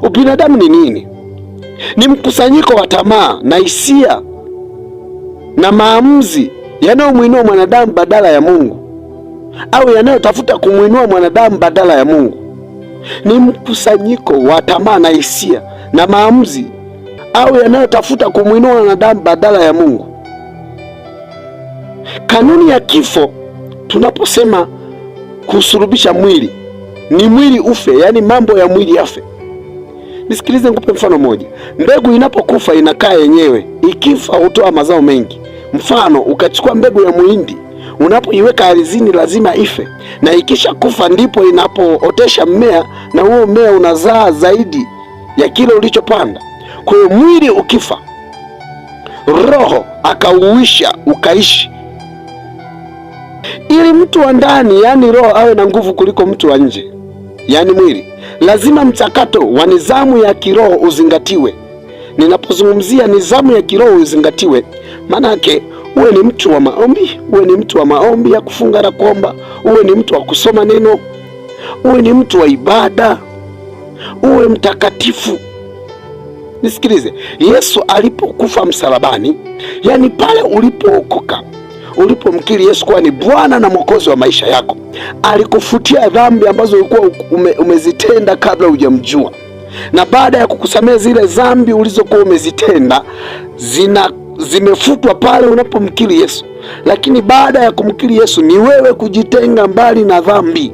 Ubinadamu ni nini? Ni mkusanyiko wa tamaa na hisia na maamuzi yanayomwinua mwanadamu badala ya Mungu, au yanayotafuta kumwinua mwanadamu badala ya Mungu. Ni mkusanyiko wa tamaa na hisia na maamuzi au yanayotafuta kumwinua mwanadamu badala ya Mungu. Kanuni ya kifo, tunaposema kusulubisha mwili, ni mwili ufe, yaani mambo ya mwili yafe. Nisikilize, nikupe mfano moja. Mbegu inapokufa inakaa yenyewe, ikifa hutoa mazao mengi. Mfano, ukachukua mbegu ya muhindi, unapoiweka ardhini lazima ife, na ikisha kufa ndipo inapootesha mmea, na huo mmea unazaa zaidi ya kile ulichopanda. Kwa hiyo mwili ukifa, roho akauisha ukaishi. Ili mtu wa ndani, yaani roho, awe na nguvu kuliko mtu wa nje, yaani mwili, lazima mchakato wa nidhamu ya kiroho uzingatiwe. Ninapozungumzia nidhamu ya kiroho uzingatiwe, maana yake uwe ni mtu wa maombi, uwe ni mtu wa maombi ya kufunga na kuomba, uwe ni mtu wa kusoma neno, uwe ni mtu wa ibada, uwe mtakatifu. Nisikilize, Yesu alipokufa msalabani, yani pale ulipookoka, ulipomkiri Yesu kuwa ni Bwana na Mwokozi wa maisha yako, alikufutia dhambi ambazo ulikuwa umezitenda kabla hujamjua. Na baada ya kukusamea zile dhambi ulizokuwa umezitenda, zimefutwa pale unapomkiri Yesu. Lakini baada ya kumkiri Yesu ni wewe kujitenga mbali na dhambi.